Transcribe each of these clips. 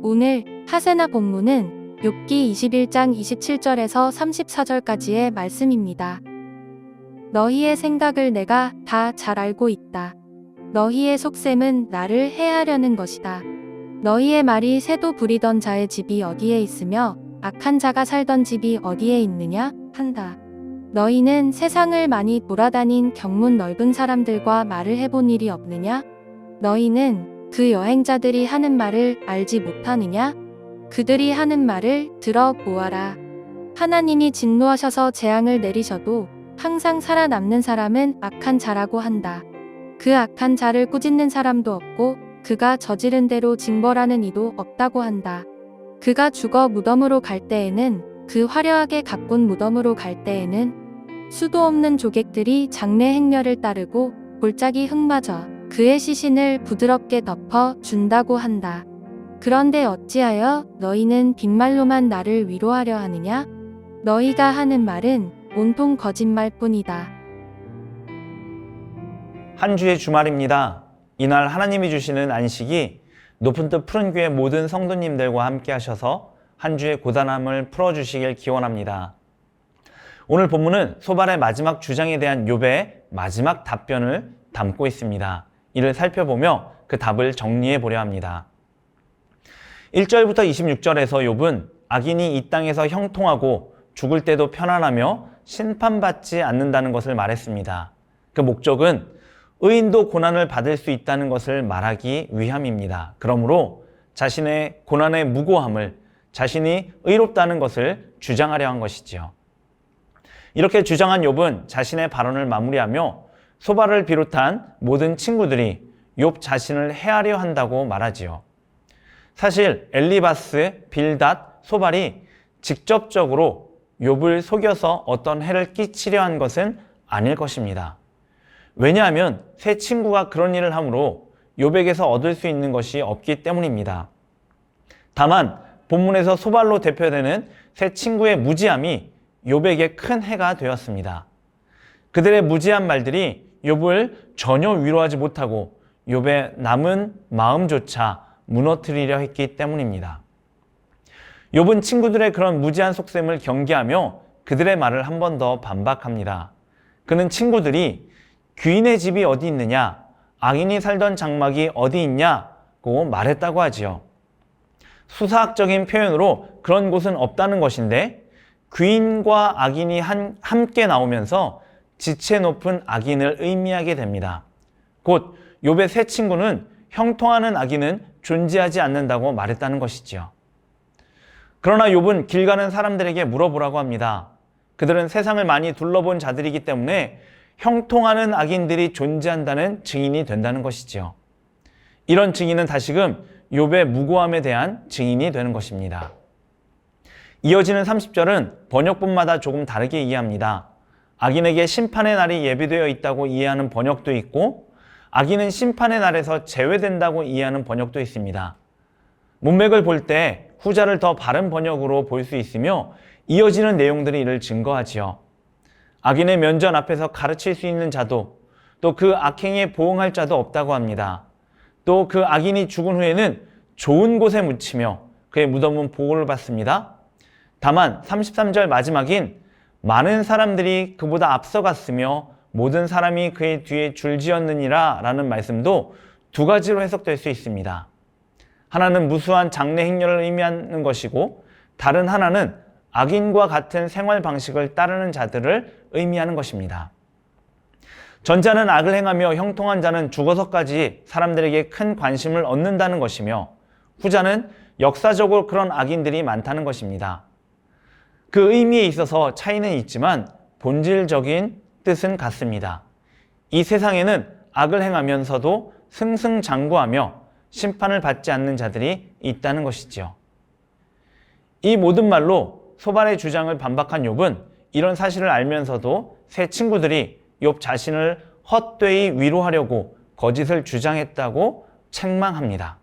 오늘 하세나 본문은 욥기 21장 27절에서 34절까지의 말씀입니다. 너희의 생각을 내가 다 잘 알고 있다. 너희의 속셈은 나를 해하려는 것이다. 너희의 말이 새도 부리던 자의 집이 어디에 있으며 악한 자가 살던 집이 어디에 있느냐 한다. 너희는 세상을 많이 돌아다닌 경문 넓은 사람들과 말을 해본 일이 없느냐? 너희는 그 여행자들이 하는 말을 알지 못하느냐? 그들이 하는 말을 들어보아라. 하나님이 진노하셔서 재앙을 내리셔도 항상 살아남는 사람은 악한 자라고 한다. 그 악한 자를 꾸짖는 사람도 없고 그가 저지른 대로 징벌하는 이도 없다고 한다. 그가 죽어 무덤으로 갈 때에는, 그 화려하게 가꾼 무덤으로 갈 때에는 수도 없는 조객들이 장래 행렬을 따르고 골짜기 흙마저 그의 시신을 부드럽게 덮어 준다고 한다. 그런데 어찌하여 너희는 빈말로만 나를 위로하려 하느냐? 너희가 하는 말은 온통 거짓말뿐이다. 한 주의 주말입니다. 이날 하나님이 주시는 안식이 높은 뜻 푸른 교회 모든 성도님들과 함께 하셔서 한 주의 고단함을 풀어주시길 기원합니다. 오늘 본문은 소발의 마지막 주장에 대한 욥의 마지막 답변을 담고 있습니다. 이를 살펴보며 그 답을 정리해 보려 합니다. 1절부터 26절에서 욥은 악인이 이 땅에서 형통하고 죽을 때도 편안하며 심판받지 않는다는 것을 말했습니다. 그 목적은 의인도 고난을 받을 수 있다는 것을 말하기 위함입니다. 그러므로 자신의 고난의 무고함을, 자신이 의롭다는 것을 주장하려 한 것이지요. 이렇게 주장한 욥은 자신의 발언을 마무리하며 소발을 비롯한 모든 친구들이 욥 자신을 해하려 한다고 말하지요. 사실 엘리바스, 빌닷, 소발이 직접적으로 욥을 속여서 어떤 해를 끼치려 한 것은 아닐 것입니다. 왜냐하면 세 친구가 그런 일을 함으로 욥에게서 얻을 수 있는 것이 없기 때문입니다. 다만 본문에서 소발로 대표되는 세 친구의 무지함이 욥에게 큰 해가 되었습니다. 그들의 무지한 말들이 욥을 전혀 위로하지 못하고 욥의 남은 마음조차 무너뜨리려 했기 때문입니다. 욥은 친구들의 그런 무지한 속셈을 경계하며 그들의 말을 한 번 더 반박합니다. 그는 친구들이 귀인의 집이 어디 있느냐, 악인이 살던 장막이 어디 있냐고 말했다고 하지요. 수사학적인 표현으로 그런 곳은 없다는 것인데 귀인과 악인이 함께 나오면서 지체 높은 악인을 의미하게 됩니다. 곧 욥의 세 친구는 형통하는 악인은 존재하지 않는다고 말했다는 것이지요. 그러나 욥은 길 가는 사람들에게 물어보라고 합니다. 그들은 세상을 많이 둘러본 자들이기 때문에 형통하는 악인들이 존재한다는 증인이 된다는 것이지요. 이런 증인은 다시금 욥의 무고함에 대한 증인이 되는 것입니다. 이어지는 30절은 번역본마다 조금 다르게 이해합니다. 악인에게 심판의 날이 예비되어 있다고 이해하는 번역도 있고 악인은 심판의 날에서 제외된다고 이해하는 번역도 있습니다. 문맥을 볼 때 후자를 더 바른 번역으로 볼 수 있으며 이어지는 내용들이 이를 증거하지요. 악인의 면전 앞에서 가르칠 수 있는 자도 또 그 악행에 보응할 자도 없다고 합니다. 또 그 악인이 죽은 후에는 좋은 곳에 묻히며 그의 무덤은 보호를 받습니다. 다만 33절 마지막인 많은 사람들이 그보다 앞서갔으며 모든 사람이 그의 뒤에 줄지었느니라 라는 말씀도 두 가지로 해석될 수 있습니다. 하나는 무수한 장래 행렬을 의미하는 것이고 다른 하나는 악인과 같은 생활 방식을 따르는 자들을 의미하는 것입니다. 전자는 악을 행하며 형통한 자는 죽어서까지 사람들에게 큰 관심을 얻는다는 것이며 후자는 역사적으로 그런 악인들이 많다는 것입니다. 그 의미에 있어서 차이는 있지만 본질적인 뜻은 같습니다. 이 세상에는 악을 행하면서도 승승장구하며 심판을 받지 않는 자들이 있다는 것이지요. 이 모든 말로 소발의 주장을 반박한 욥은 이런 사실을 알면서도 세 친구들이 욥 자신을 헛되이 위로하려고 거짓을 주장했다고 책망합니다.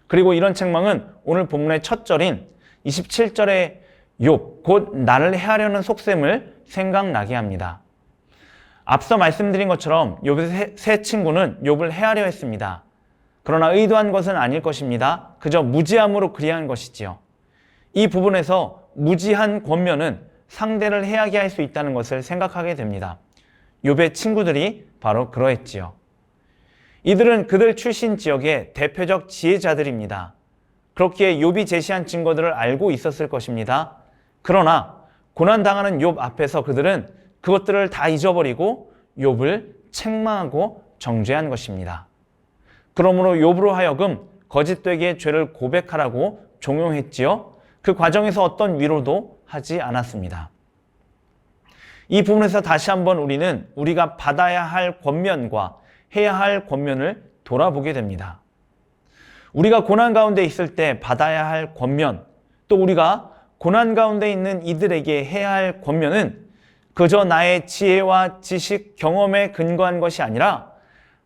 그리고 이런 책망은 오늘 본문의 첫 절인 27절의 욥, 곧 나를 해하려는 속셈을 생각나게 합니다. 앞서 말씀드린 것처럼 욥의 세 친구는 욥을 해하려 했습니다. 그러나 의도한 것은 아닐 것입니다. 그저 무지함으로 그리한 것이지요. 이 부분에서 무지한 권면은 상대를 해하게 할 수 있다는 것을 생각하게 됩니다. 욥의 친구들이 바로 그러했지요. 이들은 그들 출신 지역의 대표적 지혜자들입니다. 그렇기에 욥이 제시한 증거들을 알고 있었을 것입니다. 그러나 고난당하는 욥 앞에서 그들은 그것들을 다 잊어버리고 욥을 책망하고 정죄한 것입니다. 그러므로 욥으로 하여금 거짓되게 죄를 고백하라고 종용했지요. 그 과정에서 어떤 위로도 하지 않았습니다. 이 부분에서 다시 한번 우리는 우리가 받아야 할 권면과 해야 할 권면을 돌아보게 됩니다. 우리가 고난 가운데 있을 때 받아야 할 권면, 또 우리가 고난 가운데 있는 이들에게 해야 할 권면은 그저 나의 지혜와 지식, 경험에 근거한 것이 아니라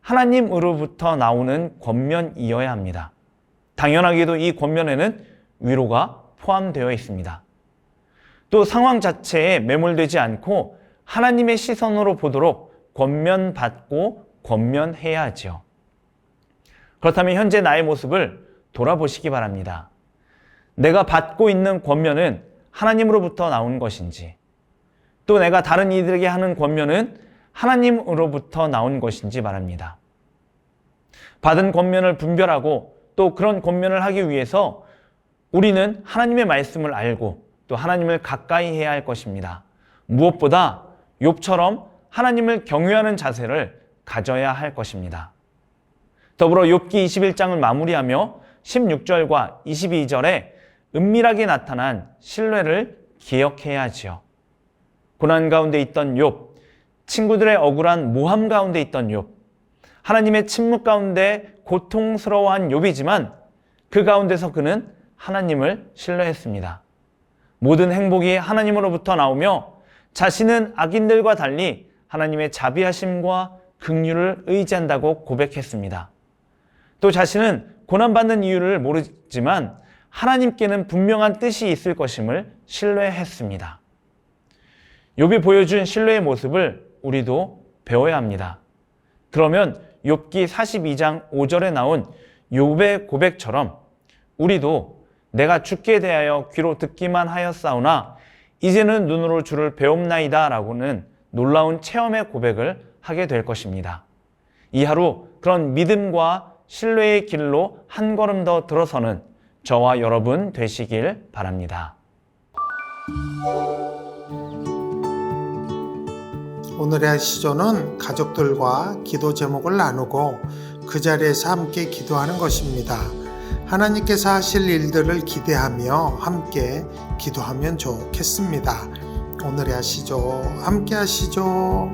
하나님으로부터 나오는 권면이어야 합니다. 당연하게도 이 권면에는 위로가 포함되어 있습니다. 또 상황 자체에 매몰되지 않고 하나님의 시선으로 보도록 권면받고 권면해야 하죠. 그렇다면 현재 나의 모습을 돌아보시기 바랍니다. 내가 받고 있는 권면은 하나님으로부터 나온 것인지, 또 내가 다른 이들에게 하는 권면은 하나님으로부터 나온 것인지 말합니다. 받은 권면을 분별하고 또 그런 권면을 하기 위해서 우리는 하나님의 말씀을 알고 또 하나님을 가까이 해야 할 것입니다. 무엇보다 욥처럼 하나님을 경외하는 자세를 가져야 할 것입니다. 더불어 욥기 21장을 마무리하며 16절과 22절에 은밀하게 나타난 신뢰를 기억해야 하지요. 고난 가운데 있던 욥, 친구들의 억울한 모함 가운데 있던 욥, 하나님의 침묵 가운데 고통스러워한 욥이지만 그 가운데서 그는 하나님을 신뢰했습니다. 모든 행복이 하나님으로부터 나오며 자신은 악인들과 달리 하나님의 자비하심과 긍휼을 의지한다고 고백했습니다. 또 자신은 고난받는 이유를 모르지만 하나님께는 분명한 뜻이 있을 것임을 신뢰했습니다. 욥이 보여준 신뢰의 모습을 우리도 배워야 합니다. 그러면 욥기 42장 5절에 나온 욥의 고백처럼 우리도 내가 주께 대하여 귀로 듣기만 하였사오나 이제는 눈으로 주를 배움나이다 라고는 놀라운 체험의 고백을 하게 될 것입니다. 이 하루 그런 믿음과 신뢰의 길로 한 걸음 더 들어서는 저와 여러분 되시길 바랍니다. 오늘의 하시조는 가족들과 기도 제목을 나누고 그 자리에서 함께 기도하는 것입니다. 하나님께서 하실 일들을 기대하며 함께 기도하면 좋겠습니다. 오늘의 하시조 함께 하시죠.